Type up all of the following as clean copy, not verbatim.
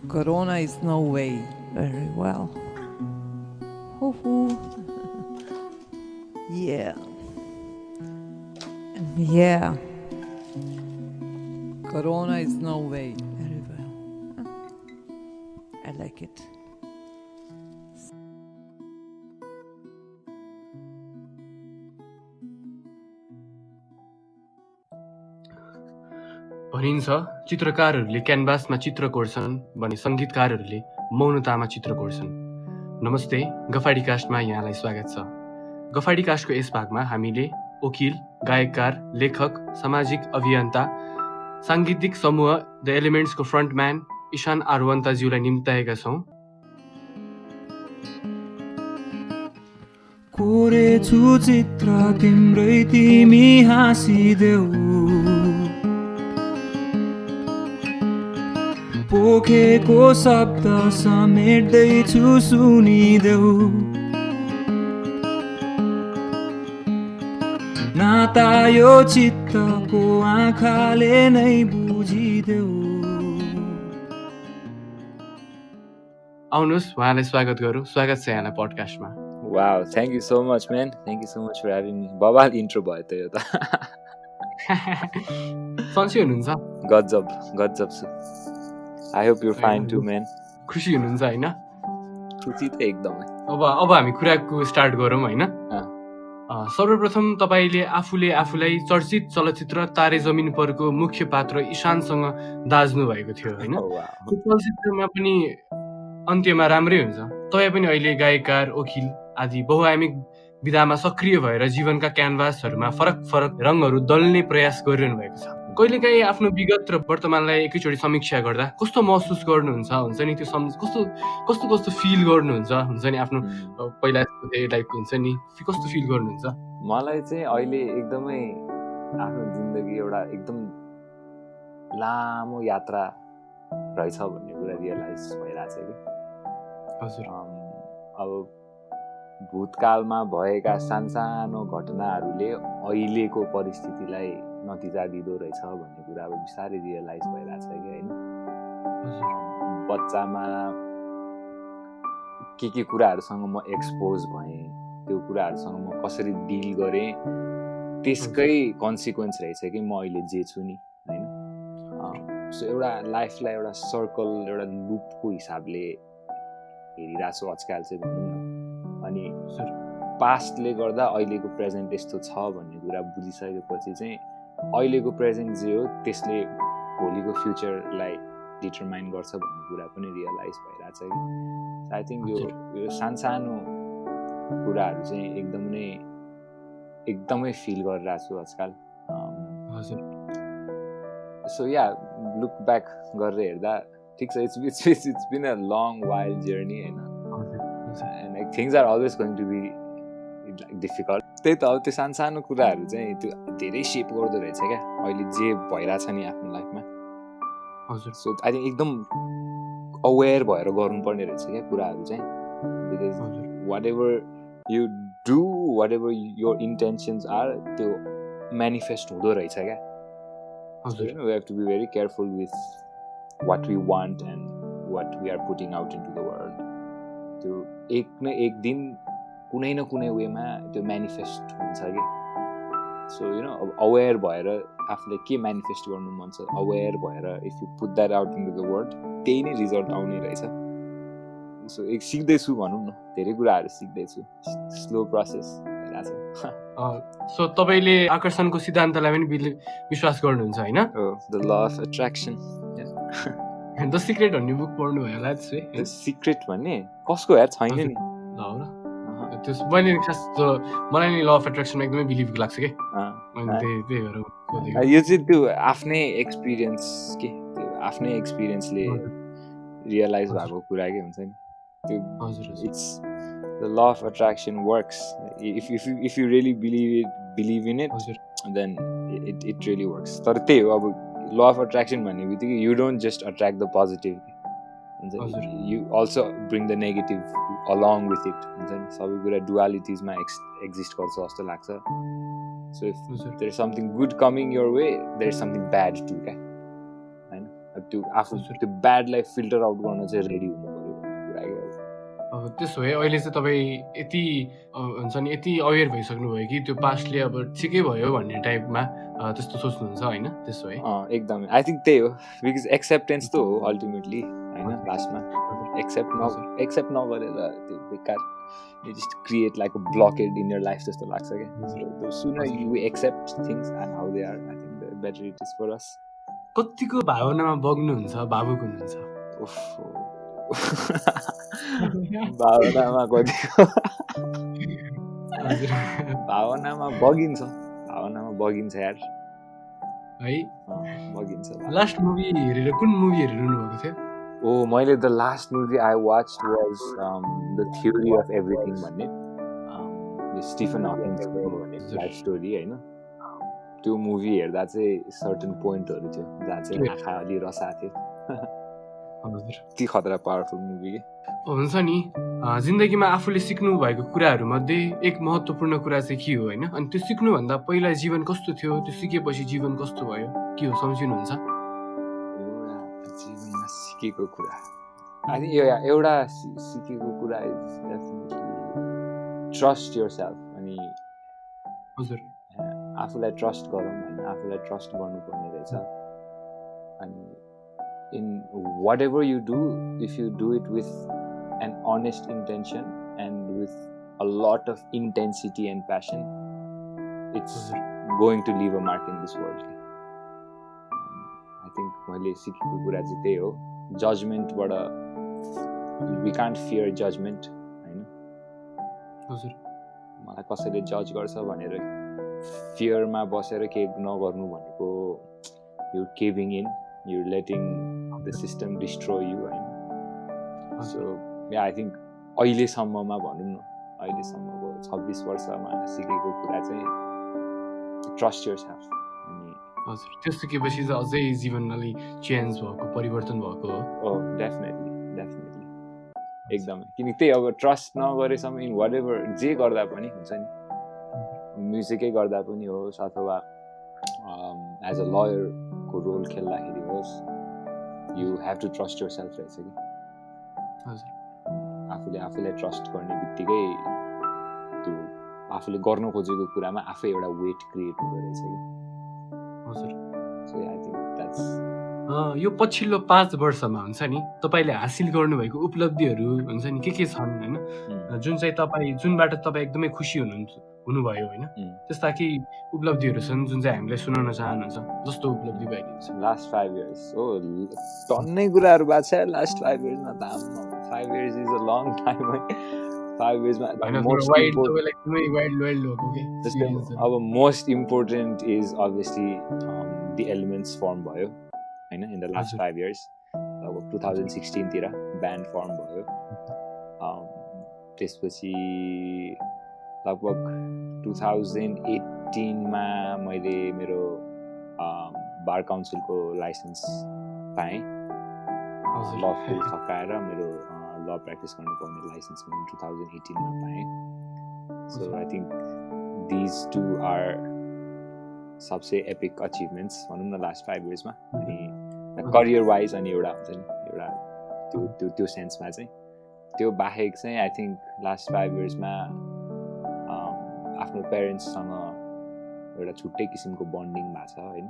Corona is no way. Very well. Hoo-hoo. Yeah. Yeah. Corona is no way. Very well. I like it. भनिन्छ चित्रकारहरूले क्यानभासमा चित्र कोर्छन् भने सङ्गीतकारहरूले मौनतामा चित्र कोर्छन्। नमस्ते, गफाडी कास्टमा यहाँलाई स्वागत छ। गफाडी कास्टको यस भागमा हामीले वकिल, गायककार, लेखक, सामाजिक अभियन्ता, साङ्गीतिक समूह द एलिमेन्ट्सको फ्रन्टम्यान ईशान आरवन्ताज्यूलाई निम्ताएका छौँ। कोरेछु चित्र तिम्रै तिमी हाँसिदेऊ, पोखेको शब्द समेट्दैछु सुनिदेऊ, नाता यो चित्तको आँखाले नै बुझिदेऊ। आउनुहोस् उहाँलाई स्वागत गरौँ। स्वागत छ यहाँलाई पडकास्टमा। Wow, thank you so much, man. Thank you so much for having me. बवाल इन्ट्रो भयो त यो त। सन्चै हुनुहुन्छ? गजब छु। I hope you're fine too, man. खुसी हुनुहुन्छ हैन? खुसी त एकदमै। अब हामी कुराको स्टार्ट गरौँ हैन? सर्वप्रथम तपाईले आफूलाई चर्चित चलचित्र तारे जमिन परको मुख्य पात्र ईशानसँग दाज्नु भएको थियो हैन? त्यो चलचित्रमा पनि अन्त्यमा राम्रै हुन्छ। तपाई पनि अहिले गायककार, वकिल आदि बहुआयामिक विधामा सक्रिय भएर जीवनका क्यानभासहरूमा फरक रङहरू दल्ने प्रयास गरिरहनु भएको छ। कहिलेकाहीँ आफ्नो विगत र वर्तमानलाई एकैचोटि समीक्षा गर्दा कस्तो महसुस गर्नुहुन्छ? हुन्छ नि त्यो कस्तो फिल गर्नुहुन्छ? हुन्छ नि आफ्नो पहिला लाइफ हुन्छ नि कस्तो फिल गर्नुहुन्छ? मलाई चाहिँ अहिले एकदमै आफ्नो जिन्दगी एउटा एकदम लामो यात्रा रहेछ भन्ने कुरा रियलाइज भइरहेछ कि। हजुर। अब भूतकालमा भएका सानो घटनाहरूले अहिलेको परिस्थितिलाई नतिजा दिँदो रहेछ भन्ने कुरा अब बिस्तारै रियलाइज भइरहेछ कि होइन। बच्चामा के कुराहरूसँग म एक्सपोज भएँ, त्यो कुराहरूसँग म कसरी डिल गरेँ, त्यसकै कन्सिक्वेन्स रहेछ कि म अहिले जे छु नि होइन। सो एउटा लाइफलाई एउटा सर्कल, एउटा लुपको हिसाबले हेरिरहेको छु आजकल चाहिँ भनौँ न। अनि पास्टले गर्दा अहिलेको प्रेजेन्ट यस्तो छ भन्ने कुरा बुझिसकेपछि चाहिँ अहिलेको प्रेजेन्ट जे हो त्यसले भोलिको फ्युचरलाई डिटरमाइन गर्छ भन्ने कुरा पनि रियलाइज भइरहेछ कि। आई थिङ्क यो सानो कुराहरू चाहिँ एकदमै फिल गरिरहेको छु आजकल। सो या लुक ब्याक गरेर हेर्दा ठिक छ, it's been a long wild journey होइन। And like things are always going to be difficult. त्यही त अब त्यो सानो कुराहरू चाहिँ त्यो धेरै सेप गर्दो रहेछ क्या अहिले जे भइरहेछ नि आफ्नो लाइफमा। हजुर। सो आई थिङ्क एकदम अवेर भएर गर्नुपर्ने रहेछ क्या कुराहरू चाहिँ। Because whatever you do, whatever your intentions are, त्यो मेनिफेस्ट हुँदो रहेछ क्या। We have to be very careful with what we want and what we are putting out into the world. त्यो एक न एक दिन कुनै न कुनै वेमा त्यो म्यानिफेस्ट हुन्छ कि। सो यु नो अब अवेर भएर आफूले के म्यानिफेस्ट गर्नु मन छ, अवेर भएर if you put that out into the world त्यही नै रिजल्ट आउने रहेछ। सो एक सिक्दैछु भनौँ न, धेरै कुराहरू सिक्दैछु, स्लो प्रोसेस भइरहेछ। सो तपाईँले आकर्षणको सिद्धान्तलाई पनि विश्वास गर्नुहुन्छ होइन? The law of attraction. The secret भन्ने बुक पढ्नु भयो होला त्यसै? द सिक्रेट भन्ने कसको यार छैन नि। त्यो मैले खास मलाई नि ल अफ एट्र्याक्सनमा एकदमै बिलिभ लाग्छ कि। यो चाहिँ त्यो आफ्नै एक्सपिरियन्स के, त्यो आफ्नै एक्सपिरियन्सले रियलाइज भएको कुरा के हुन्छ नि त्यो। It's the law of attraction works if you really believe in it then it really works. तर त्यही हो, अब ल अफ एट्र्याक्सन भन्ने बित्तिकै you don't just attract the positive हुन्छ, you also bring the negative along with it हुन्छ नि। सबै कुरा डुअलिटिजमा एक्जिस्ट गर्छ जस्तो लाग्छ। So if there is something good coming your way, there is something bad to क्या होइन। त्यो आफू त्यो ब्याडलाई फिल्टर आउट गर्न चाहिँ रेडी हुनु पऱ्यो भन्ने कुरा के अब त्यसो भए अहिले चाहिँ तपाईँ यति हुन्छ नि यति अवेर भइसक्नु भयो कि त्यो पास्टले अब ठिकै भयो भन्ने टाइपमा त्यस्तो सोच्नुहुन्छ होइन त्यसो भए एकदमै आई थिङ्क त्यही हो बिकज एक्सेप्टेन्स त हो अल्टिमेटली होइन लास्टमा एक्सेप्ट नगरेर त्यो बेकार you just create like a blockade in your life जस्तो लाग्छ क्या so the sooner you accept things and how they are I think the better it is for us कतिको भावनामा बग्नुहुन्छ भावुक हुनुहुन्छ भावनामा कतिको भावनामा बगिन्छ यार है बगिन्छ लास्ट मुभी हेरेर कुन मुभी हेरिरहनु भएको थियो मैले the last movie I watched was The Theory of Everything भन्ने स्टिफन हकिङको लाइफ स्टोरी होइन त्यो मुभी हेर्दा चाहिँ सर्टन पोइन्टहरू थियो जहाँ चाहिँ आँखा अलि रसा थियो ती खतरा पावरफुल मुभी के हुन्छ नि जिन्दगीमा आफूले सिक्नु भएको कुराहरूमध्ये एक महत्त्वपूर्ण कुरा चाहिँ के हो होइन अनि त्यो सिक्नुभन्दा पहिला जीवन कस्तो थियो त्यो सिकेपछि जीवन कस्तो भयो के हो सम्झिनुहुन्छ जीवनमा सिकेको कुरा आई थिङ्क एउटा सिकेको कुरा is definitely trust your self अनि हजुर आफूलाई ट्रस्ट गरौँ होइन आफूलाई ट्रस्ट गर्नुपर्ने रहेछ अनि in whatever you do if you do it with an honest intention and with a lot of intensity and passion it's going to leave a mark in this world I think मैले सिकेको कुरा चाहिँ त्यही हो जजमेन्टबाट we can't fear judgement होइन हजुर मलाई कसैले जज गर्छ भनेर फियरमा बसेर केही नगर्नु भनेको you caving in you letting the system destroy you होइन सो आई थिङ्क अहिलेसम्ममा भनौँ न अहिलेसम्मको 26 वर्षमा सिकेको कुरा चाहिँ ट्रस्ट योर सेल्फ अनि हजुर त्यो सिकेपछि चाहिँ अझै जीवन अलिक चेन्ज भएको परिवर्तन भएको हो डेफिनेटली एकदमै किनकि त्यही अब ट्रस्ट नगरेसम्म इन वाट एभर जे गर्दा पनि हुन्छ नि म्युजिकै गर्दा पनि होस् अथवा एज अ लयरको रोल खेल्दाखेरि होस् you have to trust yourself रहेछ कि हजुर आफूलाई ट्रस्ट गर्ने बित्तिकै त्यो आफूले गर्नु खोजेको कुरामा आफै एउटा वेट क्रिएट हुँदो रहेछ कि हजुर सो आई थिङ्क द्याट्स यो पछिल्लो 5 वर्षमा हुन्छ नि तपाईँले हासिल गर्नुभएको उपलब्धिहरू हुन्छ नि के छन् होइन जुन चाहिँ तपाईँ जुनबाट तपाईँ एकदमै खुसी हुनुभयो होइन त्यस्ता केही उपलब्धिहरू छन् जुन चाहिँ हामीलाई सुनाउन चाहनुहुन्छ जस्तो उपलब्धि भइदिन्छ लास्ट 5 इयर्स हो टन्नै कुराहरू भएको छ लास्ट 5 इयर्समा त 5 years is a long time है 5 इयर्समा अब most important is obviously the elements form भयो होइन इन द लास्ट 5 इयर्स अब 2016 तिर ब्यान्ड फर्म भयो त्यसपछि लगभग 2018 मा मैले मेरो बार काउन्सिलको लाइसेन्स पाएँ ल फुल सकाएर मेरो ल प्र्याक्टिस गर्नु पाउने लाइसेन्स मैले 2018 मा पाएँ so I think these two are सबसे एपिक अचिभमेन्ट्स भनौँ न लास्ट 5 इयर्समा अनि करियर वाइज अनि एउटा हुन्छ नि एउटा त्यो सेन्समा चाहिँ त्यो बाहेक चाहिँ आई थिङ्क लास्ट 5 इयर्समा आफ्नो पेरेन्ट्ससँग एउटा छुट्टै किसिमको बन्डिङ भएको छ होइन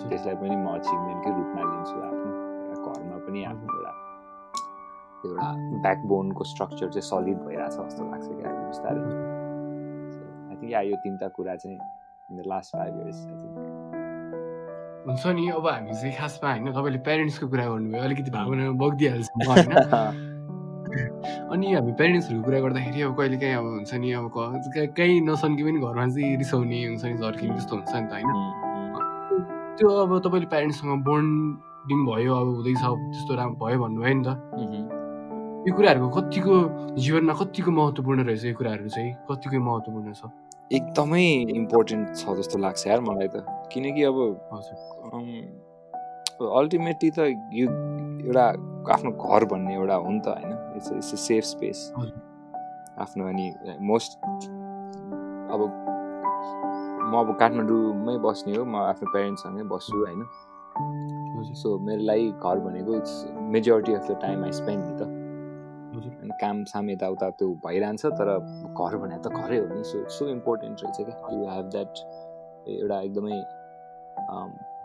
त्यसलाई पनि म अचिभमेन्टकै रूपमा लिन्छु आफ्नो घरमा पनि आफ्नो एउटा ब्याकबोनको स्ट्रक्चर चाहिँ सलिड भइरहेछ जस्तो लाग्छ क्या बिस्तारै आई थिङ्क यो तिनवटा कुरा चाहिँ in the last 5 years I think हुन्छ नि अब हामी चाहिँ खासमा होइन तपाईँले प्यारेन्ट्सको कुरा गर्नुभयो अलिकति भावनामा बग्दिहाल्छ होइन अनि हामी प्यारेन्ट्सहरूको कुरा गर्दाखेरि अब कहिले काहीँ अब हुन्छ नि अब कहीँ नसन्की पनि घरमा चाहिँ रिसाउने हुन्छ नि झर्किने त्यस्तो हुन्छ नि त होइन त्यो अब तपाईँले प्यारेन्ट्ससँग बन्डिङ भयो अब हुँदैछ त्यस्तो राम्रो भयो भन्नुभयो नि त यो कुराहरूको कतिको जीवनमा कतिको महत्त्वपूर्ण रहेछ यो कुराहरू चाहिँ कतिको महत्त्वपूर्ण छ एकदमै इम्पोर्टेन्ट छ जस्तो लाग्छ यार मलाई त किनकि अब अल्टिमेटली त यो एउटा आफ्नो घर भन्ने एउटा हो नि त होइन इट्स अ सेफ स्पेस आफ्नो अनि मोस्ट अब म अब काठमाडौँमै बस्ने हो म आफ्नो पेरेन्ट्ससँगै बस्छु होइन सो मेरो लागि घर भनेको it's majority of the time I spend नि त अनि काम साम यताउता त्यो भइरहन्छ तर घर भने त घरै हो नि सो इम्पोर्टेन्ट रहेछ क्या यु हेभ द्याट एउटा एकदमै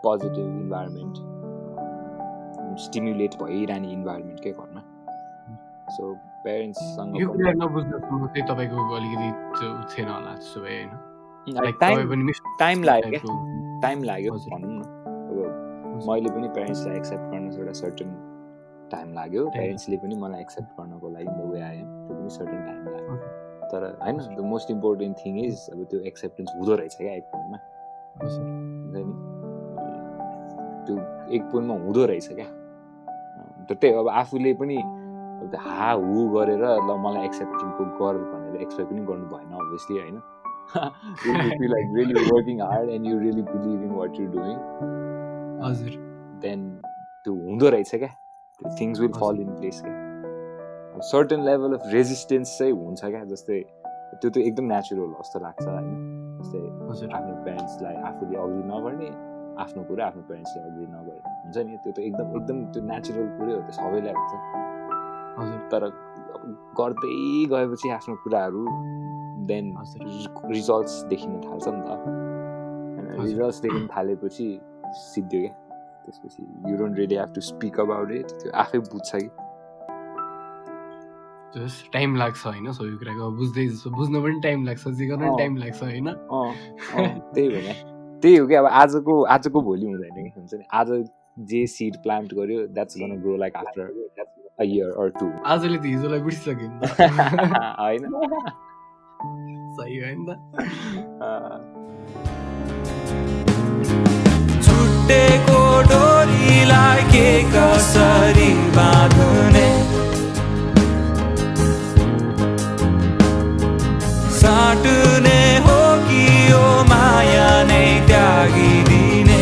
पोजिटिभ इन्भाइरोमेन्ट स्टिमुलेट भइरहने इन्भाइरोमेन्ट के घरमा सो पेरेन्ट्ससँग यो कुरा नबुझ्दासम्म चाहिँ तपाईँको अलिकति थिएन होला त्यसो भए होइन टाइम लाग्यो भनौँ न अब मैले पनि पेरेन्ट्सलाई एक्सेप्ट गर्न एउटा सर्टन टाइम लाग्यो पेरेन्ट्सले पनि मलाई एक्सेप्ट गर्नको लागि द वे आई एम त्यो पनि सर्टन टाइम लाग्यो तर होइन the most important thing is अब त्यो एक्सेप्टेन्स हुँदो रहेछ क्या एक पोइन्टमा हुन्छ नि त्यो एक पोइन्टमा हुँदो रहेछ क्या त्यही अब आफूले पनि हा हु गरेर ल मलाई एक्सेप्टेन्सको गर भनेर एक्सपेक्ट पनि गर्नु भएन अभियसली होइन you like really working hard and you really believe in what you doing हजुर देन त्यो हुँदो रहेछ क्या things will fall in place क्या सर्टन लेभल अफ रेजिस्टेन्स चाहिँ हुन्छ क्या जस्तै त्यो त एकदम नेचुरल हो जस्तो लाग्छ होइन जस्तै आफ्नो पेरेन्ट्सलाई आफूले अग्री नगर्ने आफ्नो कुरा आफ्नो पेरेन्ट्सले अग्री नगर्ने हुन्छ नि त्यो त एकदम त्यो नेचुरल कुरै हो त्यो सबैलाई हुन्छ तर गर्दै गएपछि आफ्नो कुराहरू देन रिजल्ट्स देखिन थाल्छ नि त होइन रिजल्ट्स देखिन थालेपछि सिद्धियो क्या त्यसपछि you don't really have to speak about it त्यो आफै बुझ्छ कि टाइम लाग्छ होइन सबै कुराको बुझ्न पनि टाइम लाग्छ जे गर्न पनि टाइम लाग्छ होइन त्यही हो क्या त्यही हो कि अब आजको भोलि हुँदैन कि हुन्छ नि आज जे सिड प्लान्ट गर्यो that's gonna grow like after a year or two आजले त हिजोलाई बुझिसक्यो नि त हैन सही हो नि त छुट्टेको डोरीलाई के कसरी बाँध्ने साट्ने हो कि यो माया नै त्यागिदिने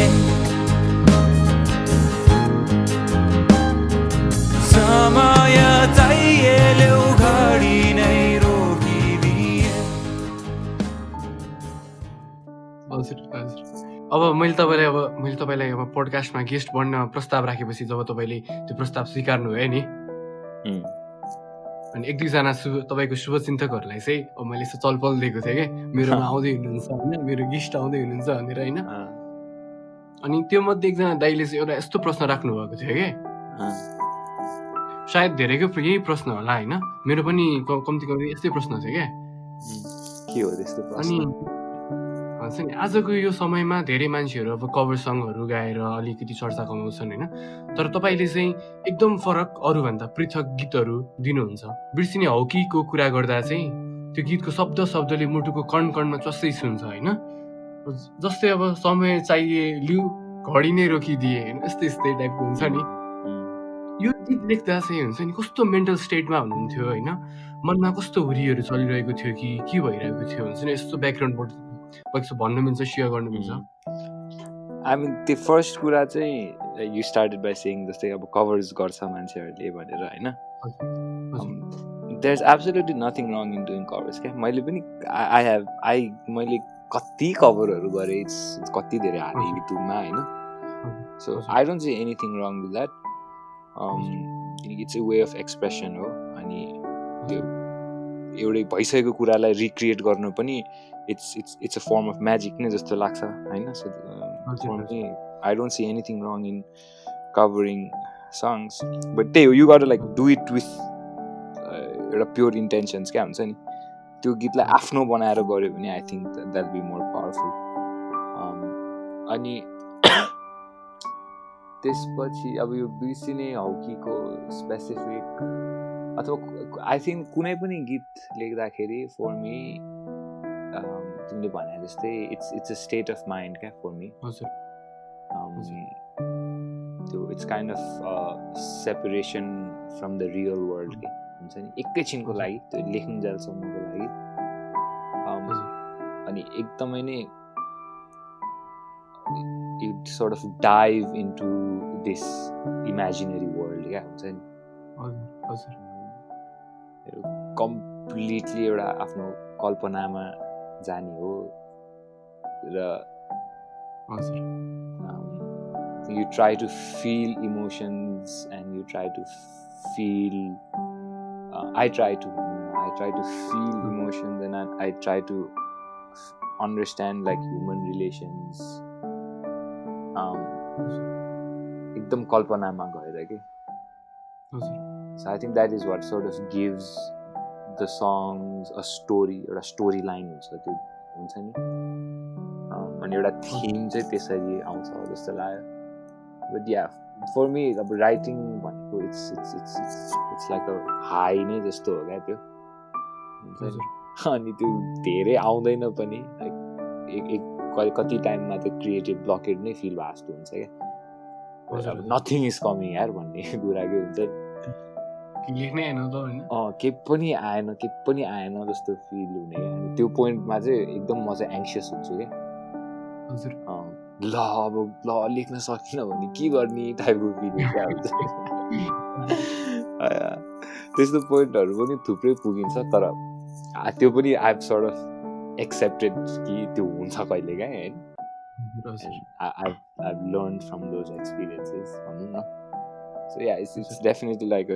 समय चाहिए ल्याउ घडी नै रोकिदिए अब मैले तपाईँलाई अब पोडकास्टमा गेस्ट बन्न प्रस्ताव राखेपछि जब तपाईँले त्यो प्रस्ताव स्वीकार्नु भयो नि अनि एक दुईजना तपाईँको शुभचिन्तकहरूलाई चाहिँ अब मैले यसो चलपल दिएको थिएँ कि मेरोमा आउँदै हुनुहुन्छ होइन मेरो गेस्ट आउँदै हुनुहुन्छ भनेर होइन अनि त्यो मध्ये एकजना दाइले चाहिँ एउटा यस्तो प्रश्न राख्नु भएको थियो कि सायद धेरैको यही प्रश्न होला होइन मेरो पनि कम्ती यस्तै प्रश्न थियो क्या के हो त्यस्तो प्रश्न अनि भन्छ नि आजको यो समयमा धेरै मान्छेहरू अब कभर सङहरू गाएर अलिकति चर्चा कमाउँछन् होइन तर तपाईँले चाहिँ एकदम फरक अरूभन्दा पृथक गीतहरू दिनुहुन्छ बिर्सिने हौकीको कुरा गर्दा चाहिँ त्यो गीतको शब्दले मुटुको कणमा चस्सै सुन्छ होइन जस्तै अब समय चाहिए लिउ घडी नै रोकिदिए होइन यस्तै टाइपको हुन्छ नि यो गीत लेख्दा चाहिँ हुन्छ नि कस्तो मेन्टल स्टेटमा हुनुहुन्थ्यो होइन मनमा कस्तो हुरीहरू चलिरहेको थियो कि के भइरहेको थियो हुन्छ नि यस्तो ब्याकग्राउन्डबाट भन्नु मिल्छ सेयर गर्नु मिल्छ आई मिन त्यो फर्स्ट कुरा चाहिँ यु स्टार्टेड बाई सेइङ जस्तै अब कभर्स गर्छ मान्छेहरूले भनेर होइन there is absolutely nothing wrong in doing covers क्या मैले पनि मैले कति कभरहरू गरेँ कति धेरै हालेँ युट्युबमा होइन so I don't see anything wrong with that it's a way of expression हो अनि त्यो एउटै भइसकेको कुरालाई रिक्रिएट गर्नु पनि it's a form of magic नै जस्तो लाग्छ हैन so I don't see anything wrong in covering songs but त्यही you got to like do it with एउटा pure intentions क्या हुन्छ नि त्यो गीतलाई आफ्नो बनाएर गर्यो भने I think that'll be more powerful अनि त्यसपछि अब यो बिर्सिने हौकीको स्पेसिफिक अथवा I think कुनै पनि गीत लेख्दाखेरि for me तिमीले भने जस्तै it's a state of mind क्या for me त्यो it's kind of separation from the real world के हुन्छ नि एकैछिनको लागि त्यो लेख्नुन्जेलसम्मको लागि अनि एकदमै नै you sort of dive into this imaginary world क्या हुन्छ नि कम्प्लिटली एउटा आफ्नो कल्पनामा जाने हो र you try to feel emotions and you try to feel I try to feel emotions and I try to understand like human relations एकदम कल्पनामा गएर के so I think that is what sort of gives the songs a story एउटा story line हुन्छ नि अनि एउटा theme चाहिँ त्यसरी आउँछ जस्तो लाग्यो but yeah for me अब writing भनेको it's like a high नै जस्तो हो क्या त्यो अनि त्यो धेरै आउँदैन पनि लाइक कति टाइममा त्यो क्रिएटिभ ब्लकेज नै फिल भएको जस्तो हुन्छ क्या नथिङ इज कमिङ यार भन्ने कुरा के हुन्छ के पनि आएन जस्तो फिल हुने क्या अनि त्यो पोइन्टमा चाहिँ एकदम म चाहिँ एङ्सियस हुन्छु क्या ल लेख्न सकिनँ भने के गर्ने टाइपको फिलिङ क्या हुन्छ त्यस्तो पोइन्टहरू पनि थुप्रै पुगिन्छ तर त्यो पनि I have sort of accepted कि त्यो हुन्छ कहिले काहीँ होइन I've learned from those experiences. So yeah, it's definitely like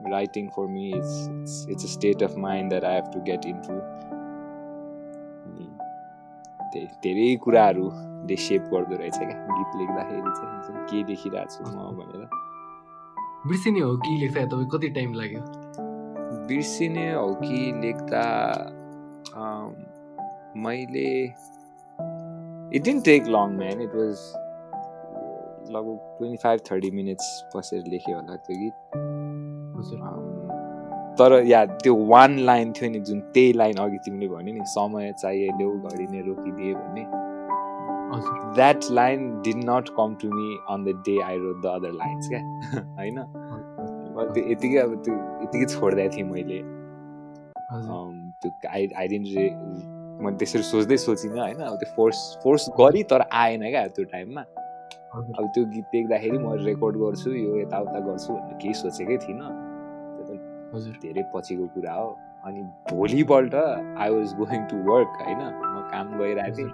writing for me. It's a state of mind that I have to get into. धेरै कुराहरूले शेप गर्दो रहेछ क्या गीत लेख्दाखेरि चाहिँ के लेखिरहेको छु म भनेर बिर्सिने हो कि लेख्दा तपाईँ कति टाइम लाग्यो बिर्सिने हो कि लेख्दा मैले It didn't take long, man. It was like 25-30 minutes बसेर लेखेँ होला त्यो गीत तर या त्यो वान लाइन थियो नि जुन त्यही लाइन अघि तिमीले भन्यो नि समय चाहिए ल्याउ घडी नै रोकिदिए भन्ने that line did not come to me on the day I wrote the other lines क्या होइन त्यो यतिकै छोडिदिएको थिएँ मैले त्यो I didn't मैले त्यसरी सोचिनँ होइन अब त्यो फोर्स गरी तर आएन क्या त्यो टाइममा अब त्यो गीत देख्दाखेरि म रेकर्ड गर्छु यो यताउता गर्छु भनेर केही सोचेकै थिइनँ त्यो त धेरै पछिको कुरा हो अनि भोलिपल्ट I was going to work होइन म काम गइरहेको थिएँ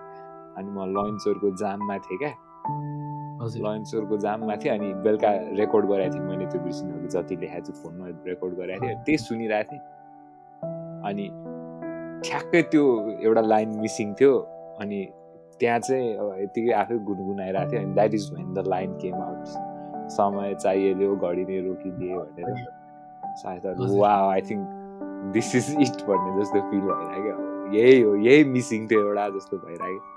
अनि म लन्चरको जाममा थिएँ क्या लन्चरको जाममा थिएँ अनि बेलुका रेकर्ड गराएको थिएँ मैले त्यो बिर्सिनु जति लेखाएको छु फोनमा रेकर्ड गराएको थिएँ त्यही सुनिरहेको थिएँ अनि ठ्याक्कै त्यो एउटा लाइन मिसिङ थियो अनि त्यहाँ चाहिँ अब यतिकै आफै गुनगुनाइरहेको थियो अनि that is when the line came out समय चाहिए ल्याउ घडी नै रोकिदिए भनेर सायद wow I think this is it भन्ने जस्तो फिल भइरहेको यही मिसिङ थियो एउटा जस्तो भइरहेको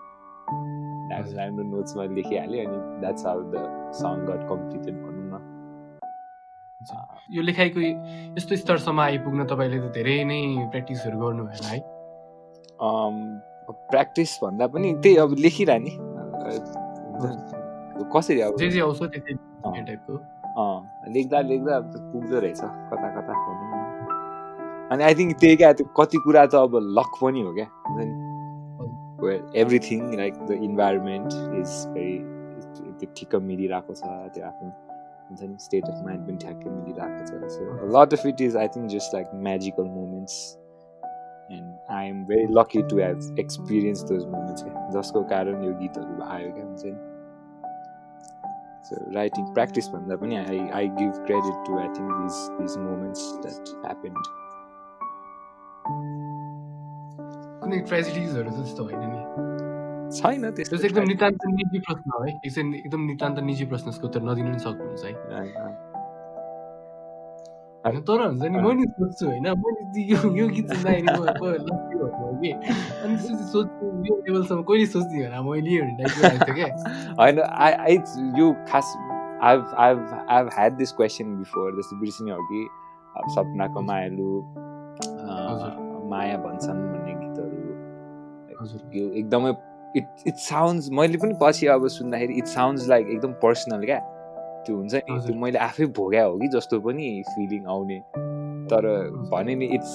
राम्रो नोट्समा लेखिहालेँ अनि that's how the song got completed भनौँ न यो लेखाइको यस्तो स्तरसम्म आइपुग्न तपाईँले त धेरै नै प्र्याक्टिसहरू गर्नुभयो है प्र्याक्टिस भन्दा पनि त्यही अब लेखिरहने कसरी अब जे आउँछ त्यस्तै टाइपको लेख्दा अब पुग्दो रहेछ कता भनौँ न अनि आई थिङ्क त्यही क्या त्यो कति कुरा त अब लक पनि हो क्या हुन्छ नि everything like the environment is very ठिक्क मिलिरहेको छ त्यो आफ्नो हुन्छ नि स्टेट अफ माइन्ड पनि ठ्याक्कै मिलिरहेको छ so lot of it is I think just like magical moments and I am very lucky to have experience those moments क्या जसको कारण यो गीतहरू आयो क्या हुन्छ नि सो राइटिङ प्र्याक्टिस भन्दा पनि I give credit to I think these moments that happened कुनै ट्रेजेडिजहरू जस्तो होइन नि छैन त्यस्तो एकदम नितान्त निजी प्रश्न हो है एकदम नितान्त निजी प्रश्नको उत्तर नदिनु पनि सक्नुहुन्छ है होइन तर हुन्छ नि मैले सोध्छु होइन मैले यो गीत सुन्दाखेरि कि अनि सोध्छु यो लेभलसम्म कहिले सोच्ने होला मैले भन्ने टाइपको क्या होइन यो खास I've had this question before जस्तो बिर्सिने हो कि सपनाको मायालु माया भन्छन् भन्ने गीतहरू यो एकदमै इट साउन्ड्स मैले पनि पछि अब सुन्दाखेरि इट साउन्ड्स लाइक एकदम पर्सनल क्या त्यो हुन्छ नि त्यो मैले आफै भोग्या हो कि जस्तो पनि फिलिङ आउने तर भने नि इट्स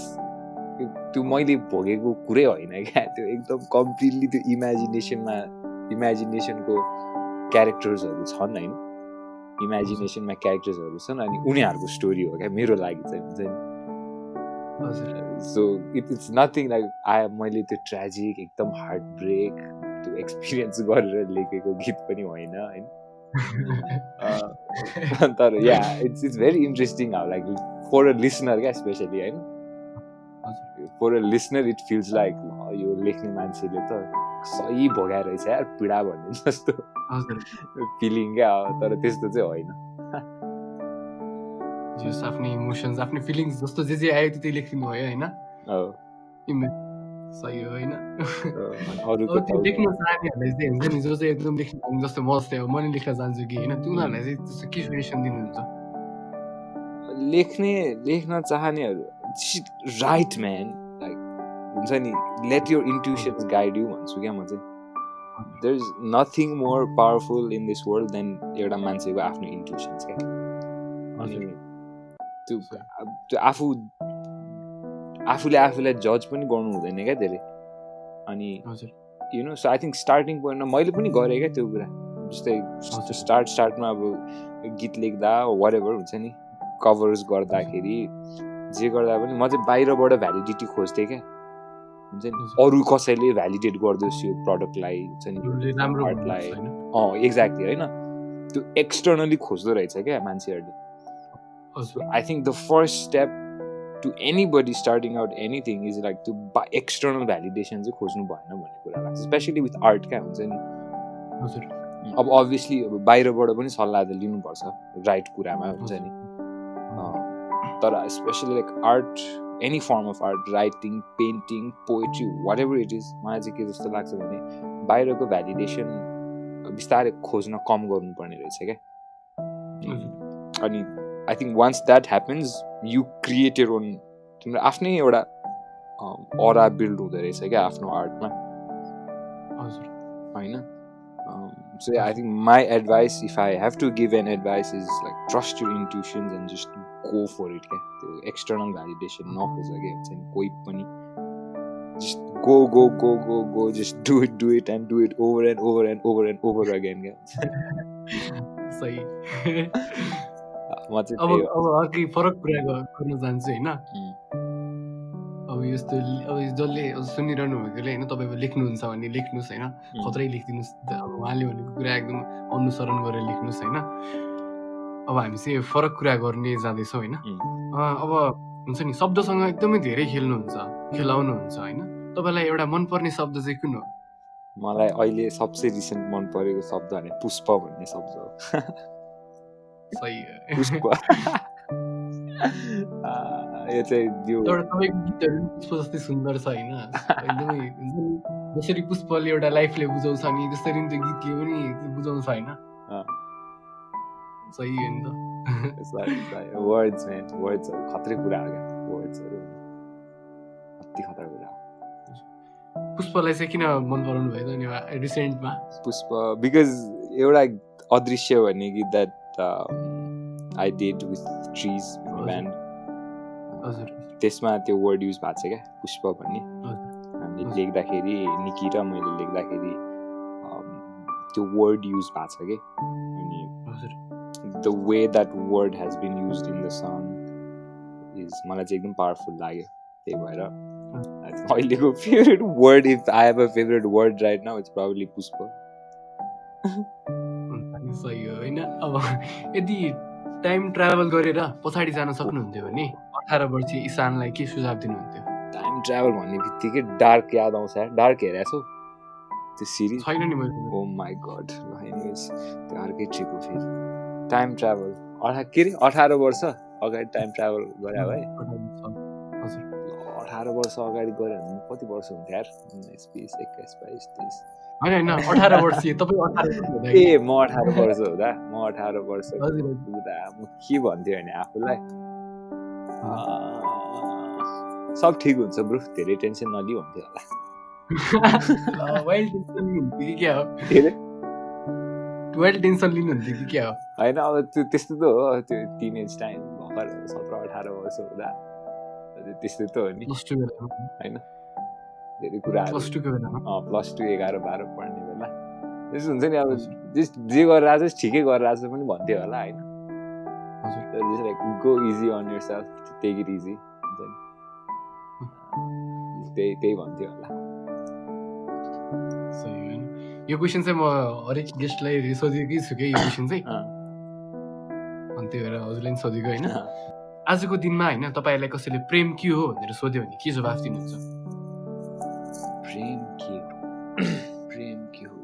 त्यो मैले भोगेको कुरै होइन क्या त्यो एकदम कम्प्लिटली त्यो इमेजिनेसनको क्यारेक्टर्सहरू छन् होइन इमेजिनेसनमा क्यारेक्टर्सहरू छन् अनि उनीहरूको स्टोरी हो क्या मेरो लागि चाहिँ हुन्छ नि सो इट्स नथिङ लाइक मैले त्यो ट्रेजिक एकदम हार्ट ब्रेक त्यो एक्सपिरियन्स गरेर लेखेको गीत पनि होइन तर it's very interesting like for a listener क्या स्पेसली होइन for a listener it feels like यो लेख्ने मान्छेले त सही भोगाएर रहेछ यार पीडा भन्ने जस्तो फिलिङ क्या तर त्यस्तो चाहिँ होइन जस आफ्नै इमोसन्स आफ्नै फिलिङ्स जस्तो जे आयो त्यही लेखिदिनु भयो होइन सही हो होइन त्यो लेख्न चाहनेहरूलाई चाहिँ हुन्छ नि जो चाहिँ एकदम लेख्नु जस्तो म जस्तै हो म नि लेख्न चाहन्छु कि होइन त्यो उनीहरूलाई चाहिँ त्यस्तो के सजेसन दिनुहुन्छ लेख्न चाहनेहरू राइट म्यान लाइक हुन्छ नि let your intuitions guide you भन्छु क्या म चाहिँ there is nothing more powerful in this world than एउटा मान्छेको आफ्नो इन्ट्युसन्स क्या अनि त्यो आफूले आफूलाई जज पनि गर्नु हुँदैन क्या धेरै अनि you know so I think starting पोइन्टमा मैले पनि गरेँ क्या त्यो कुरा जस्तै स्टार्टमा अब गीत लेख्दा वाट एभर हुन्छ नि कभर्स गर्दाखेरि जे गर्दा पनि म चाहिँ बाहिरबाट भ्यालिडिटी खोज्थेँ क्या हुन्छ नि अरू कसैले भ्यालिडेट गर्दोस् यो प्रडक्टलाई हुन्छ नि आर्टलाई एक्ज्याक्टली होइन त्यो एक्सटर्नली खोज्दो रहेछ क्या मान्छेहरूले I think the first step to anybody starting out anything is like त्यो एक्सटर्नल भ्यालिडेसन चाहिँ खोज्नु भएन भन्ने कुरा लाग्छ स्पेसली विथ आर्ट क्या हुन्छ नि अब अभियसली अब बाहिरबाट पनि सल्लाह त लिनुपर्छ राइट कुरामा हुन्छ नि तर specially like art any form of art writing painting poetry whatever it is मलाई चाहिँ के जस्तो लाग्छ भने बाहिरको भ्यालिडेसन बिस्तारै खोज्न कम गर्नुपर्ने रहेछ क्या अनि I think once that happens you create your own तिम्रो आफ्नै एउटा अरा बिल्ड हुँदो रहेछ क्या आफ्नो आर्टमा होइन so I think my advice if I have to give an advice is like trust your intuitions and just go for it क्या त्यो एक्सटर्नल भ्यालिडेसन नखोज क्या हुन्छ नि कोही पनि just go just do it and do it over and over and over and over again सही म चाहिँ अब अर्कै फरक कुरा गर्न चाहन्छु होइन अब यस्तो अब जसले सुनिरहनु भएकोले होइन तपाईँ लेख्नुहुन्छ भने लेख्नुहोस् होइन खत्रै लेखिदिनुहोस् अब उहाँले भनेको कुरा एकदम अनुसरण गरेर लेख्नुहोस् होइन अब हामी चाहिँ फरक कुरा गर्ने जाँदैछौँ होइन अब हुन्छ नि शब्दसँग एकदमै धेरै खेलाउनुहुन्छ होइन तपाईँलाई एउटा मनपर्ने शब्द चाहिँ कुन हो मलाई अहिले सबसे रिसेन्ट मन परेको शब्द भने पुष्प भन्ने शब्द हो सही पुष्प यो चाहिँ यो तपाईँको गीतहरू पुष्प जस्तै सुन्दर छ होइन एकदमै जसरी पुष्पले एउटा लाइफले बुझाउँछ नि त्यसरी त्यो गीतले पनि बुझाउँछ होइन सही हो नि त वर्ड्स म्यान वर्ड्सहरू खत्रै कुरा हो क्या वर्ड्सहरू अति खतरा कुरा हो पुष्पलाई चाहिँ किन मन पराउनु भयो नि रिसेन्टमा पुष्प बिकज एउटा अदृश्य भन्ने गीत द्याट आई डिड विथ ट्रिज ब्यान्ड त्यसमा त्यो वर्ड युज भएको छ क्या पुष्प भन्ने हामीले लेख्दाखेरि निकी र मैले लेख्दाखेरि त्यो वर्ड युज भएको छ कि अनि the way that word has been used in the song is मलाई चाहिँ एकदम पावरफुल लाग्यो त्यही भएर अहिलेको favourite word if I have a favourite word right now it's probably पुष्प सही हो होइन अब यदि टाइम ट्राभल गरेर पछाडि जान सक्नुहुन्थ्यो भने 18 वर्षीय ईशानलाई के सुझाव दिनुहुन्थ्यो टाइम ट्राभल भन्ने बित्तिकै डार्क याद आउँछ डार्क हेरेको छौ त्यो सिरिज छैन नि मैले ओ माई गड ल एनिवेज त्यो अर्कै ट्रिप हो फेरि टाइम ट्राभल 18 वर्ष अगाडि टाइम ट्राभल गरे भए 18 वर्ष अगाडि गऱ्यो भने कति वर्ष हुन्थ्यो यार 19 20 21 22 23 होइन 18 वर्षीय तपाईँ 18 ए म 18 वर्ष हुँदा म 18 वर्ष हुँदा म के भन्थ्यो भने आफूलाई सब ठिक हुन्छ ब्रो धेरै टेन्सन नलिऊ भन्थ्यो होला वाइल्ड टेन्सन लिनुहुन्थ्यो कि क्या हो वाइल्ड टेन्सन लिनुहुन्थ्यो कि क्या हो होइन अब त्यो त्यस्तो त हो त्यो टिनेज टाइम भर्खर 17-18 वर्ष हुँदा त्यस्तो त हो नि होइन धेरै कुराहरू प्लस 2 11-12 पढ्ने बेला त्यस्तो हुन्छ नि अब जे गरेर आएको छ ठिकै गरेर आएको छ पनि भन्थ्यो होला होइन like go easy on yourself take it easy हुन्छ नि त्यही भन्थ्यो होला यो क्वेसन चाहिँ म हरेक गेस्टलाई सोधेकै छु क्या यो क्वेसन चाहिँ अनि त्यही भएर हजुरलाई नि सोधेको होइन आजको दिनमा होइन तपाईँलाई कसैले प्रेम के हो भनेर सोध्यो भने के जवाफ दिनुहुन्छ प्रेम के हो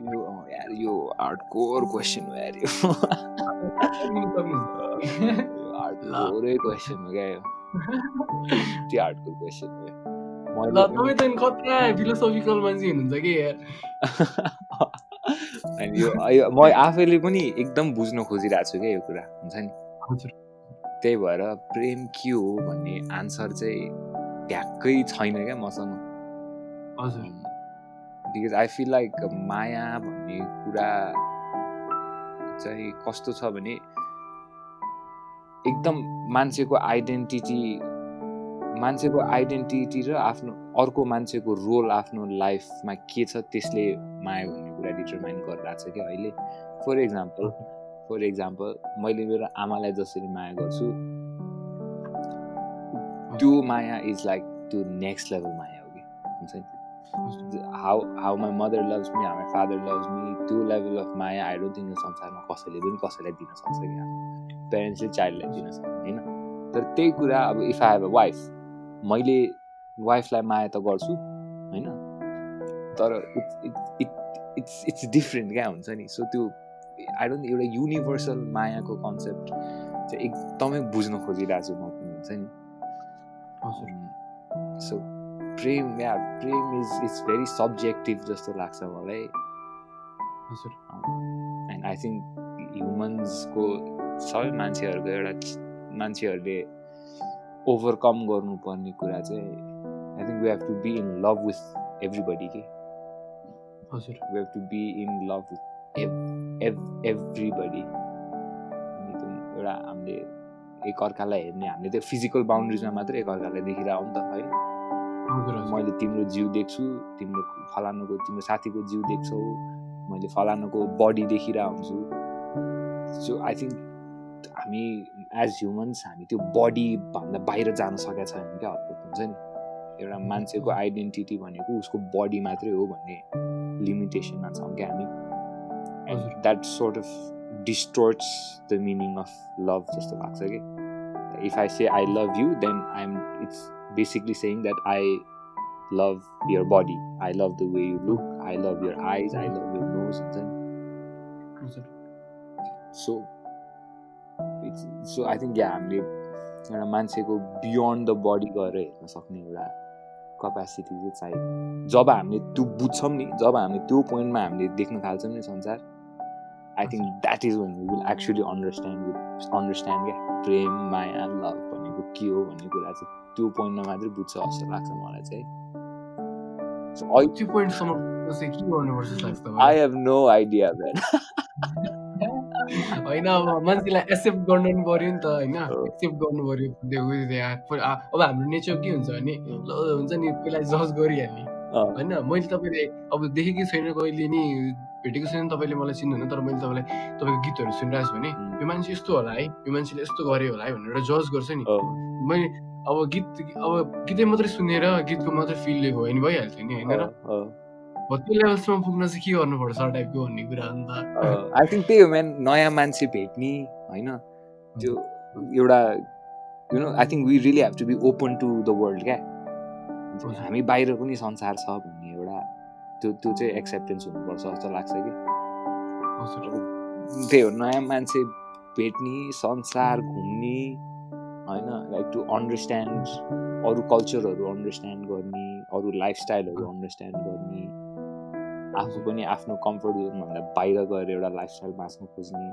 यो यार यो हार्डकोर क्वेसन हो यार यो हार्डकोरै क्वेसन हो क्या यो त्यो हार्डकोर क्वेसन हो तपाईँ त कत्रा फिलोसोफिकल मान्छे हुनुहुन्छ कि यार अनि यो म आफैले पनि एकदम बुझ्न खोजिरहेको छु क्या यो कुरा हुन्छ नि त्यही भएर प्रेम के हो भन्ने आन्सर चाहिँ ट्याक्कै छैन क्या मसँग हजुर बिकज आई फिल लाइक माया भन्ने कुरा चाहिँ कस्तो छ भने एकदम मान्छेको आइडेन्टिटी र आफ्नो अर्को मान्छेको रोल आफ्नो लाइफमा के छ त्यसले माया भन्ने कुरा डिटरमाइन गरिरहेको छ क्या अहिले फर इक्जाम्पल मैले मेरो आमालाई जसरी माया गर्छु त्यो माया इज लाइक त्यो नेक्स्ट लेभल माया हो कि हुन्छ नि how my mother loves me, how my father loves me, त्यो level of Maya I don't think यो संसारमा कसैले पनि कसैलाई दिन सक्छ कि पेरेन्ट्सले चाइल्डलाई दिन सक्छ होइन तर त्यही कुरा अब if I have a wife मैले वाइफलाई माया त गर्छु होइन तर इट्स डिफ्रेन्ट क्या हुन्छ नि सो त्यो आई डोन्ट एउटा युनिभर्सल मायाको कन्सेप्ट चाहिँ एकदमै बुझ्न खोजिरहेको छु म पनि हुन्छ नि सो प्रेम इज भेरी सब्जेक्टिभ जस्तो लाग्छ मलाई एन्ड आई थिङ्क ह्युमन्सको सबै मान्छेहरूले ओभरकम गर्नुपर्ने कुरा चाहिँ I think we have to be in love with everybody के we have to be in love with everybody एउटा हामीले एकअर्कालाई हेर्ने हामीले त्यो फिजिकल बााउन्ड्रिजमा मात्रै एकअर्कालाई देखिरहेको नि त होइन मैले तिम्रो जिउ देख्छु तिम्रो फलानुको तिम्रो साथीको जिउ देख्छौ मैले फलानुको बडी देखिरहेको हुन्छु सो आई थिङ्क हामी एज ह्युमन्स हामी त्यो बडीभन्दा बाहिर जान सकेका छैनौँ क्या हद हुन्छ नि एउटा मान्छेको आइडेन्टिटी भनेको उसको बडी मात्रै हो भन्ने लिमिटेसनमा छौँ क्या हामी and that sort of distorts the meaning of love जस्तो लाग्छ कि if I say I love you then it's basically saying that I love your body, I love the way you look, I love your eyes, I love your nose and then so I think हामीले एउटा मान्छेको beyond the body गरेर हेर्न सक्ने एउटा capacity चाहिँ चाहियो जब हामीले त्यो बुझ्छौँ नि जब हामीले त्यो पोइन्टमा हामीले देख्न थाल्छौँ नि संसार I think that is when we will actually understand क्या प्रेम माया लभ भनेको के हो भन्ने कुरा चाहिँ त्यो पोइन्टमा मात्रै बुझ्छ जस्तो लाग्छ मलाई चाहिँ I have no idea man होइन अब मान्छेलाई एक्सेप्ट गर्नु पनि पर्यो नि त होइन एक्सेप्ट गर्नु पर्यो अब हाम्रो नेचर के हुन्छ भने हुन्छ नि पहिला जज गरिहाल्ने होइन मैले तपाईँले अब देखेकै छैन कहिले नि भेटेको छैन तपाईँले मलाई चिन्नुहुन्न तर मैले तपाईँको गीतहरू सुनिरहेको छु भने यो मान्छे यस्तो होला है यो मान्छेले यस्तो गरे होला है भनेर जज गर्छ नि मैले अब गीतै मात्रै सुनेर गीतको मात्रै फिल लिएको होइन भइहाल्थ्यो नि होइन र त्यो लेभलसम्म पुग्न चाहिँ के गर्नुपर्छ टाइपको भन्ने कुरा अन्त आई थिङ्क त्यही हो म्यान नयाँ मान्छे भेट्ने होइन त्यो एउटा you know I think we really have to be open to the world क्या हामी बाहिर पनि संसार छ भन्ने एउटा त्यो चाहिँ एक्सेप्टेन्स हुनुपर्छ जस्तो लाग्छ कि त्यही हो नयाँ मान्छे भेट्ने संसार घुम्ने होइन लाइक टु अन्डरस्ट्यान्ड अरू कल्चरहरू अन्डरस्ट्यान्ड गर्ने अरू लाइफस्टाइलहरू अन्डरस्ट्यान्ड गर्ने आफू पनि आफ्नो कम्फर्ट जोनभन्दा बाहिर गएर एउटा लाइफस्टाइल बाँच्न खोज्ने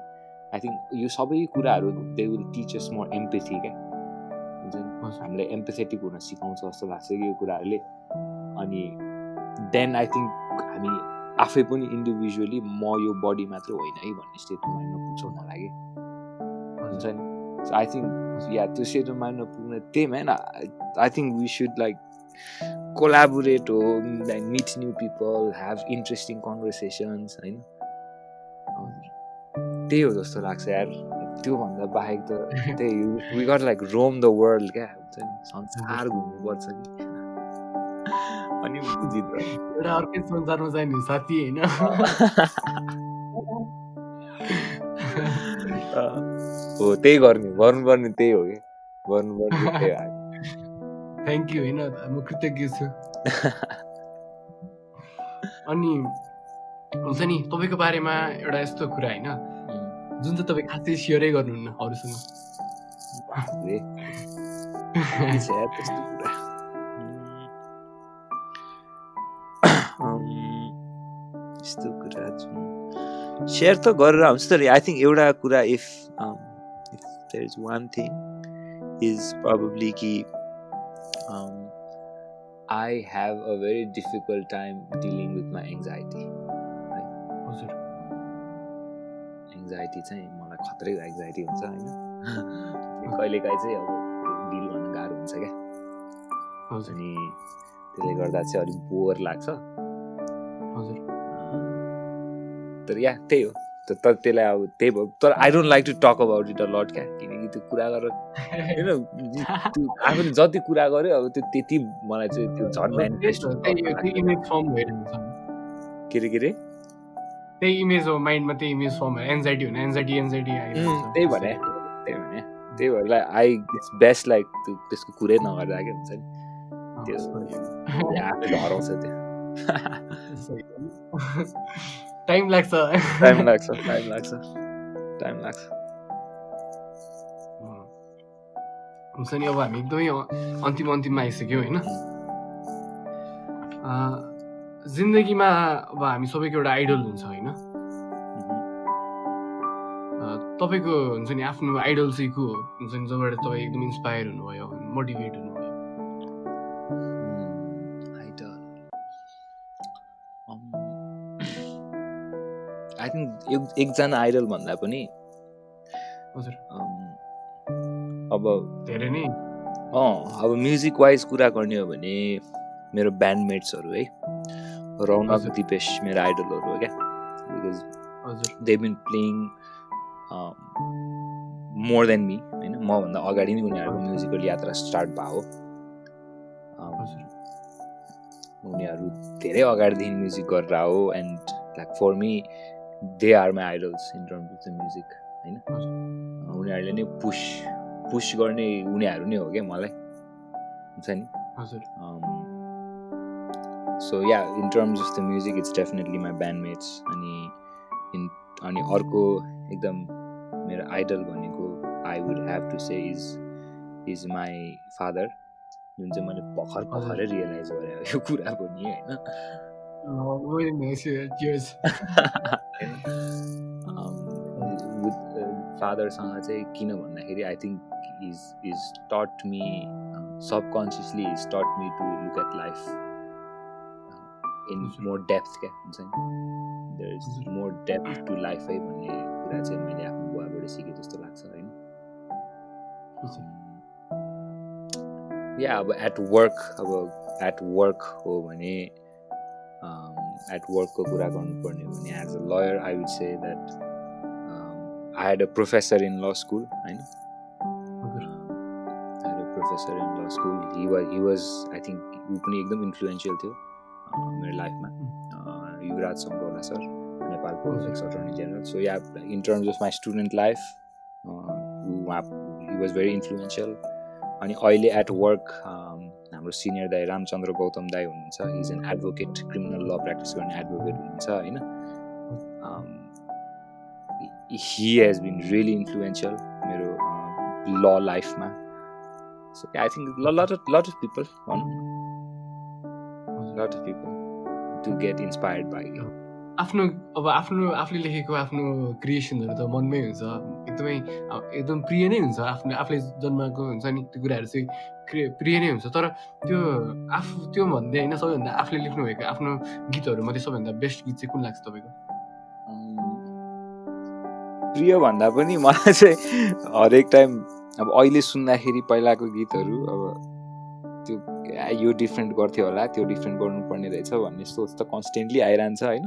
आई थिङ्क यो सबै कुराहरू they will teach us more empathy क्या हुन्छ नि हामीलाई एम्पेथेटिक हुन सिकाउँछ जस्तो लाग्छ कि यो कुराहरूले अनि देन आई थिङ्क हामी आफै पनि इन्डिभिजुअली म यो बडी मात्र होइन है भन्ने स्टेटमा नपुग्छौँ मलाई कि हुन्छ नि सो आई थिङ्क या त्यो स्टेटमा नपुग्न त्यही होइन I think we should like collaborate हो like meet new people have interesting conversations होइन त्यही हो जस्तो लाग्छ यार त्योभन्दा बाहेक त त्यही we got like roam the world क्या हुन्छ नि संसार घुम्नुपर्छ नि अनि बुझिँदैन एउटा अर्कै संसारमा जाने साथी होइन हो त्यही गर्नुपर्ने त्यही हो कि गर्नुपर्ने त्यही हो थ्याङ्क यू होइन म कृतज्ञ छु अनि हुन्छ नि तपाईँको बारेमा एउटा यस्तो कुरा होइन जुन चाहिँ तपाईँ खासै सेयरै गर्नुहुन्न अरूसँग रे त्यस्तो कुरा यस्तो कुरा जुन सेयर त गरेर हुन्छ तर आई थिङ्क एउटा कुरा if there is one thing is probably कि I have a very difficult time dealing with my anxiety. हजुर Anxiety चाहिँ मलाई खतरै anxiety हुन्छ हैन कहिलेकाहीँ चाहिँ अब डिल गर्न गाह्रो हुन्छ क्या हजुर अनि त्यसले गर्दा चाहिँ अलिक बोर लाग्छ हजुर तर या त्यही हो तर त्यसलाई अब त्यही भयो तर I don't like to talk about it a lot क्या किनकि त्यो कुरा गरेर होइन आफूले जति कुरा गर्यो अब त्यो त्यति मलाई चाहिँ त्यो झन् म्यानिफेस्ट इमेज फर्म भइरहेको छ के रे त्यही इमेज हो माइन्डमा त्यही इमेज फर्म भयो एन्जाइटी हुने एन्जाइटी त्यही भने त्यही भएर आई इट्स बेस्ट लाइक त्यसको कुरै नगरिरहेको हुन्छ नि त्यो आफूले हराउँछ त्यो टाइम लाग्छ हुन्छ नि अब हामी एकदमै अन्तिममा आइसक्यौँ होइन जिन्दगीमा अब हामी सबैको एउटा आइडल हुन्छ होइन तपाईँको हुन्छ नि आफ्नो आइडल चाहिँ को हुन्छ नि जसबाट तपाईँ एकदम इन्सपायर हुनुभयो मोटिभेट हुनुभयो आई थिङ्क एकजना आइडल भन्दा पनि हजुर अब धेरै नै अब म्युजिक वाइज कुरा गर्ने हो भने मेरो ब्यान्डमेट्सहरू है रौनक दिपेश मेरो आइडलहरू हो क्या because they been playing more than me होइन मभन्दा अगाडि नै उनीहरूको म्युजिकल यात्रा स्टार्ट भयो उनीहरू धेरै अगाडिदेखि म्युजिक गरेर हो and like for me they are my idols in terms of the music होइन उनीहरूले नै पुस गर्ने उनीहरू नै हो क्या मलाई हुन्छ नि so yeah in terms of the music it's definitely my bandmates अनि अर्को एकदम मेरो आइडल भनेको I would have to say is my father जुन चाहिँ मैले भर्खरै रियलाइज गरेँ यो कुरा पनि होइन फादरसँग चाहिँ किन भन्दाखेरि I think is taught me subconsciously is taught me to look at life in more depth क्या हुन्छ नि there is more depth to life है भन्ने कुरा चाहिँ मैले आफ्नो बुवाबाट सिकेँ जस्तो लाग्छ होइन या अब एट वर्क हो भने एट वर्कको कुरा गर्नुपर्ने हो भने as a lawyer I would say that I had a professor in law school, right? He was I think पनि एकदम इन्फ्लुएन्शियल थियो मेरो लाइफमा युवराज सङ्ग्रौला सर नेपालको x attorney general so yeah in terms of my student life he was very influential अनि अहिले at work हाम्रो senior दाइ रामचन्द्र गौतम दाइ हुनुहुन्छ he is an advocate criminal law practice गर्ने एडभोकेट हुनुहुन्छ होइन he has been really influential मेरो law life ma so yeah, I think lot of people to get inspired by आफूले लेखेको आफ्नो क्रिएसनहरू त मनमै हुन्छ एकदम प्रिय नै हुन्छ आफूले जन्माएको हुन्छ नि त्यो कुराहरू चाहिँ प्रिय नै हुन्छ तर त्यो भन्दै होइन सबैभन्दा आफूले लेख्नु भएको आफ्नो गीतहरू मध्ये सबैभन्दा बेस्ट गीत चाहिँ कुन लाग्छ तपाईँको प्रिय भन्दा पनि मलाई चाहिँ हरेक टाइम अब अहिले सुन्दाखेरि पहिलाको गीतहरू अब त्यो यो डिफ्रेन्ट गर्थ्यो होला त्यो डिफ्रेन्ट गर्नुपर्ने रहेछ भन्ने सोच त कन्स्टेन्टली आइरहन्छ होइन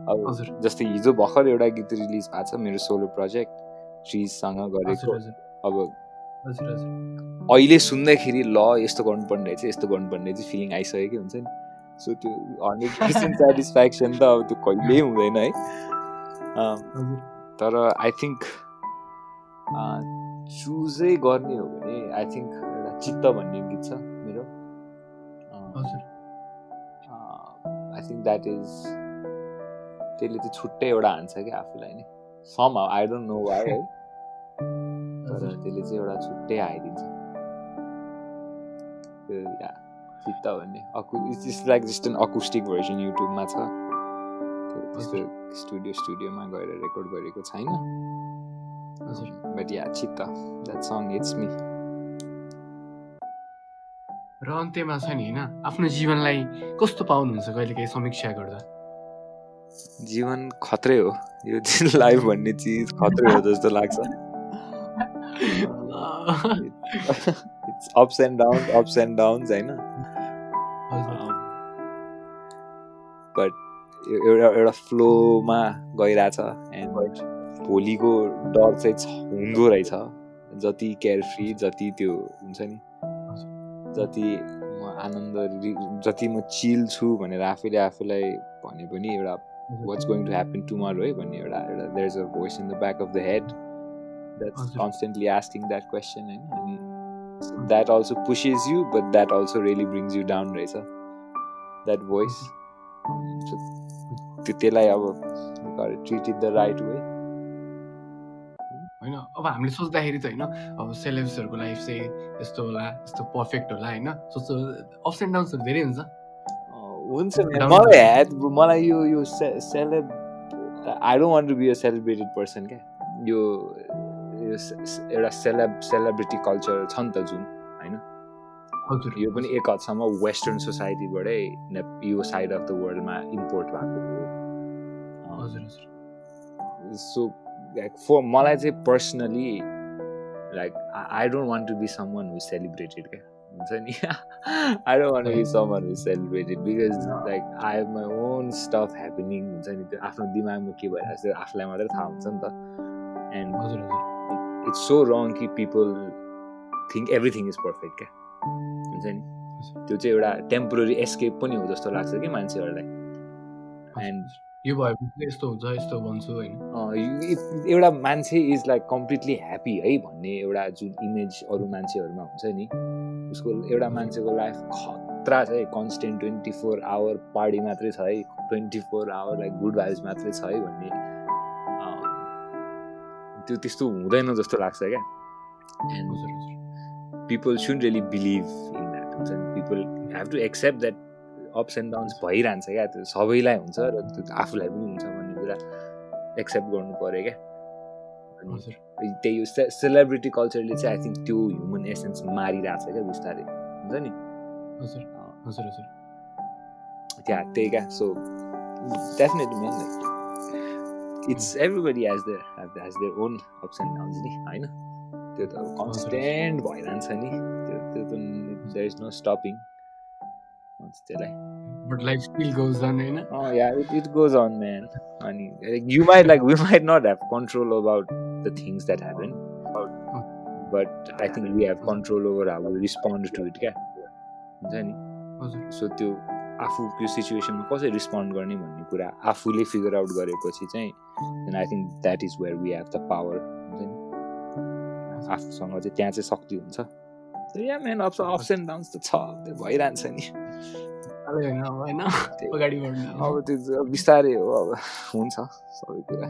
अब जस्तै हिजो भर्खर एउटा गीत रिलिज भएको छ मेरो सोलो प्रोजेक्ट ट्रिजसँग गरेको अब अहिले सुन्दाखेरि ल यस्तो गर्नुपर्ने रहेछ यस्तो गर्नुपर्ने रहेछ फिलिङ आइसकेको हुन्छ नि सो त्यो 100% सेटिस्फ्याक्सन त अब त्यो कहिल्यै हुँदैन है तर आई थिङ्क चुजै गर्ने हो भने आई थिङ्क एउटा चित्त भन्ने गीत छ मेरो आई थिङ्क द्याट इज त्यसले चाहिँ छुट्टै एउटा हान्छ क्या आफूलाई नै some I don't know why है तर त्यसले चाहिँ एउटा छुट्टै आइदिन्छ चित्त भन्ने it's like just an acoustic version युट्युबमा छ त्यस्तो स्टुडियोमा गएर रेकर्ड गरेको छैन बट या चित्त द्याट सङ इट्स मी र अन्त्यमा छ नि होइन आफ्नो जीवनलाई कस्तो पाउनुहुन्छ कहिलेकाहीँ समीक्षा गर्दा जीवन खत्रै हो यो लाइफ भन्ने चिज खत्रै हो जस्तो लाग्छ इट्स अप्स एन्ड डाउन्स होइन बट एउटा फ्लोमा गइरहेछ एन्ड भोलिको डर चाहिँ हुँदो रहेछ जति केयरफ्री जति त्यो हुन्छ नि जति म आनन्द जति म चिल छु भनेर आफैले आफूलाई भने पनि एउटा what's going to happen tomorrow है भन्ने एउटा there's a voice in the back of the head that's constantly asking that question and I mean that also pushes you but that also really brings you down रहेछ that voice so त्यसलाई अब treat it the right way होइन अब हामीले सोच्दाखेरि चाहिँ होइन अब सेलेब्सहरूको लाइफ चाहिँ यस्तो होला यस्तो पर्फेक्ट होला होइन सोच्छ अप्स एन्ड डाउन्सहरू धेरै हुन्छ मलाई यो celeb I don't want to be a celebrated person क्या यो एउटा सेलिब्रिटी कल्चर छ नि त जुन होइन यो पनि एक हदसम्म वेस्टर्न सोसाइटीबाटै यो साइड अफ द वर्ल्डमा इम्पोर्ट भएको हो सो for मलाई चाहिँ personally like I don't want to be someone who is celebrated क्या हुन्छ नि I don't want to be someone who is celebrated because like I have my own stuff happening हुन्छ नि त्यो आफ्नो दिमागमा के भइरहेको छ आफूलाई मात्रै थाहा हुन्छ नि त एन्ड इट्स सो रङ कि people think everything is perfect क्या हुन्छ नि त्यो चाहिँ एउटा टेम्पोररी एस्केप पनि हो जस्तो लाग्छ कि मान्छेहरूलाई एन्ड यो भएपछि यस्तो हुन्छ यस्तो भन्छु होइन एउटा मान्छे इज लाइक कम्प्लिटली ह्याप्पी है भन्ने एउटा जुन इमेज अरू मान्छेहरूमा हुन्छ नि उसको एउटा मान्छेको लाइफ खतरा छ है कन्सटेन्ट 24 आवर पार्टी मात्रै छ है 24 आवर लाइक गुड भाइब्स मात्रै छ है भन्ने त्यो त्यस्तो हुँदैन जस्तो लाग्छ क्या and people should really believe in that हुन्छ नि people have to accept that ups and downs भइरहन्छ क्या त्यो सबैलाई हुन्छ र त्यो आफूलाई पनि हुन्छ भन्ने कुरा एक्सेप्ट गर्नु पऱ्यो क्या त्यही सेलिब्रिटी कल्चरले चाहिँ आई थिङ्क त्यो ह्युमन एसेन्स मारिरहेको छ क्या बिस्तारै हुन्छ नि त्यही क्या so definitely man like it's everybody has their own ups and downs नि होइन त्यो त कन्सटेन्ट भइरहन्छ नि त्यो त देयर इज नो स्टपिङ त्यसलाई but life still goes on होइन it goes on man अनि we might not have control about the things that happen but I think we have control over how we respond to it क्या हुन्छ नि so त्यो आफू त्यो सिचुएसनमा कसरी respond गर्ने भन्ने कुरा आफूले फिगर आउट गरेपछि चाहिँ then I think that is where we have the power हुन्छ नि आफूसँग चाहिँ त्यहाँ चाहिँ शक्ति हुन्छ या म्यान अप्स एन्ड डाउन्स त छ त्यो भइरहन्छ नि होइन अगाडि बढ्नु अब त्यो बिस्तारै हो अब हुन्छ सबै कुरा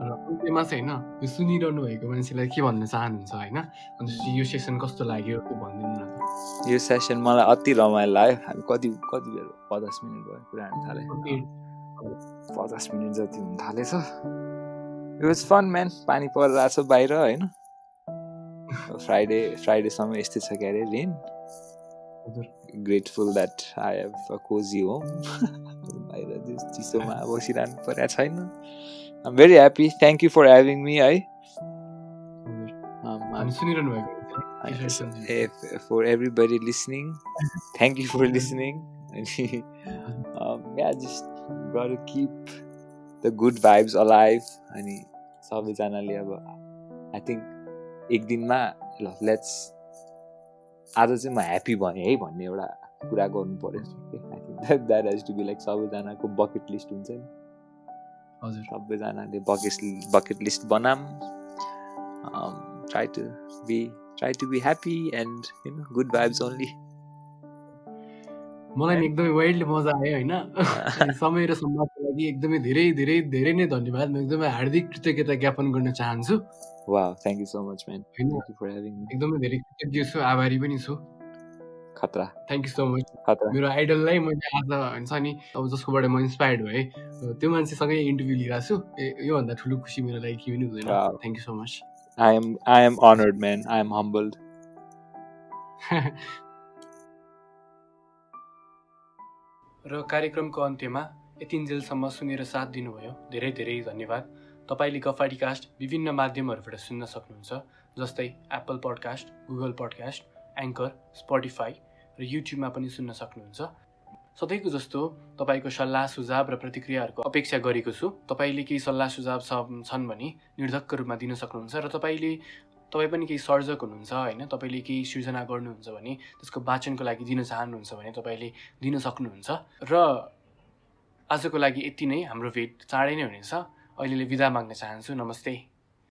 र अन्त्यमा चाहिँ होइन यो सुनिरहनु भएको मान्छेलाई के भन्न चाहनुहुन्छ होइन अन्त यो सेसन कस्तो लाग्यो त्यो भनिदिनु न यो सेसन मलाई अति रमाइलो लाग्यो हामी कति बेर 50 मिनट भयो कुरा हान्न थाले 50 मिनट जति हुन थालेछ इट वाज फन म्यान पानी परिरहेछ बाहिर होइन फ्राइडेसम्म यस्तै छ के अरे rain grateful that I have a cozy home बाहिर चिसोमा बसिरहनु परेको छैन I'm very happy. Thank you for having me. For everybody listening, thank you for listening. Just gotta keep the good vibes alive. सबैजनाले अब I think एक दिनमा ल लेट्स आज चाहिँ म ह्याप्पी भएँ है भन्ने एउटा कुरा गर्नु पर्यो I think that has to be like सबैजनाको बकेट लिस्ट हुन्छ नि हजुर सबैजनाले बकेट लिस्ट बनाम try to be happy and good vibes only. मलाई नि एकदमै वाइल्ड मजा आयो होइन समय र सम्वादको लागि एकदमै धेरै धेरै धेरै नै धन्यवाद म एकदमै हार्दिक कृतज्ञता ज्ञापन गर्न चाहन्छु Wow, thank you so much man. होइन Thank you for having me. एकदमै धेरै कृतज्ञ छु आभारी पनि छु खतरा थ्याङ्क यू सो मच खतरा मेरो आइडललाई मैले आज हुन्छ नि अब जसकोबाट म इन्सपायर्ड भएँ त्यो मान्छेसँगै इन्टरभ्यू लिइरहेको छु योभन्दा ठुलो खुसी मेरो लागि के पनि हुँदैन Wow. Thank you so much I am honored man. I am humbled. र कार्यक्रमको अन्त्यमा यतिन्जेलसम्म सुनेर साथ दिनुभयो धेरै धेरै धन्यवाद तपाईँले गफाडीकास्ट विभिन्न माध्यमहरूबाट सुन्न सक्नुहुन्छ जस्तै Apple podcast Google podcast anchor Spotify र युट्युबमा पनि सुन्न सक्नुहुन्छ सधैँको जस्तो तपाईँको सल्लाह सुझाव र प्रतिक्रियाहरूको अपेक्षा गरेको छु तपाईँले केही सल्लाह सुझाव छन् भने निर्धक्क रूपमा दिन सक्नुहुन्छ र तपाईँ पनि केही सर्जक हुनुहुन्छ होइन तपाईँले केही सृजना गर्नुहुन्छ भने त्यसको वाचनको लागि दिन चाहनुहुन्छ भने तपाईँले दिन सक्नुहुन्छ र आजको लागि यति नै हाम्रो भेट चाँडै नै हुनेछ अहिले बिदा माग्न चाहन्छु नमस्ते